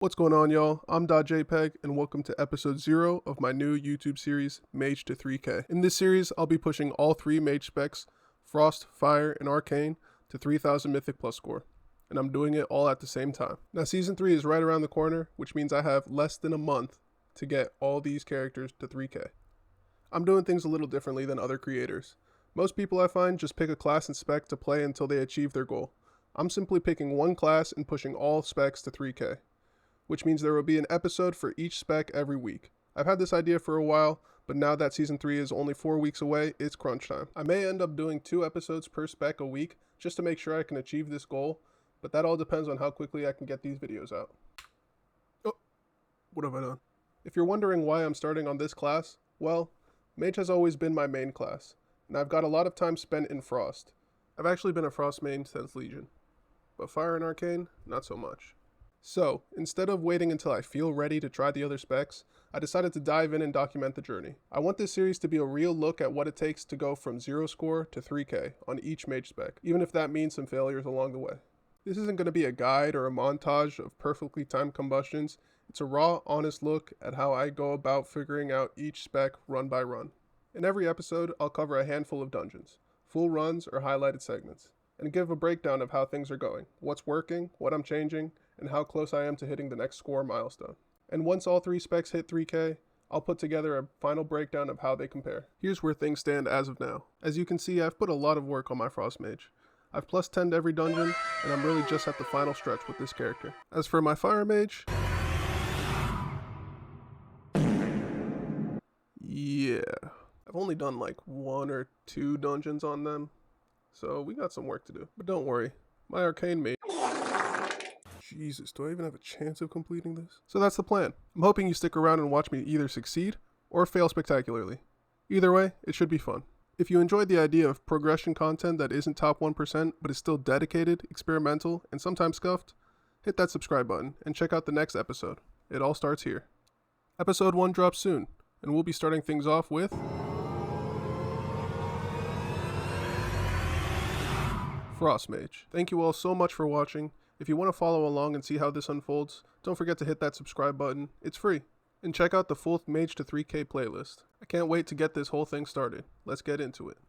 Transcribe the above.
What's going on, y'all? I'm .jpeg and welcome to episode 0 of my new YouTube series, Mage-to-3k. In this series, I'll be pushing all 3 Mage specs, Frost, Fire, and Arcane, to 3000 Mythic plus score. And I'm doing it all at the same time. Now, Season 3 is right around the corner, which means I have less than a month to get all these characters to 3k. I'm doing things a little differently than other creators. Most people I find just pick a class and spec to play until they achieve their goal. I'm simply picking one class and pushing all specs to 3k. Which means there will be an episode for each spec every week. I've had this idea for a while, but now that Season 3 is only 4 weeks away, it's crunch time. I may end up doing 2 episodes per spec a week, just to make sure I can achieve this goal, but that all depends on how quickly I can get these videos out. Oh, what have I done? If you're wondering why I'm starting on this class, well, Mage has always been my main class, and I've got a lot of time spent in Frost. I've actually been a Frost main since Legion, but Fire and Arcane, not so much. So, instead of waiting until I feel ready to try the other specs, I decided to dive in and document the journey. I want this series to be a real look at what it takes to go from 0 score to 3k on each Mage spec, even if that means some failures along the way. This isn't going to be a guide or a montage of perfectly timed combustions, it's a raw, honest look at how I go about figuring out each spec run by run. In every episode, I'll cover a handful of dungeons, full runs or highlighted segments, and give a breakdown of how things are going, what's working, what I'm changing, and how close I am to hitting the next score milestone. And once all 3 specs hit 3k, I'll put together a final breakdown of how they compare. Here's where things stand as of now. As you can see, I've put a lot of work on my Frost Mage. I've plus 10'd every dungeon, and I'm really just at the final stretch with this character. As for my Fire Mage, yeah, I've only done like 1 or 2 dungeons on them, so we got some work to do. But don't worry, my Arcane Mage, Jesus, do I even have a chance of completing this? So that's the plan. I'm hoping you stick around and watch me either succeed or fail spectacularly. Either way, it should be fun. If you enjoyed the idea of progression content that isn't top 1% but is still dedicated, experimental, and sometimes scuffed, hit that subscribe button and check out the next episode. It all starts here. Episode 1 drops soon, and we'll be starting things off with Frost Mage. Thank you all so much for watching. If you want to follow along and see how this unfolds, don't forget to hit that subscribe button. It's free. And check out the full Mage-to-3k playlist. I can't wait to get this whole thing started. Let's get into it.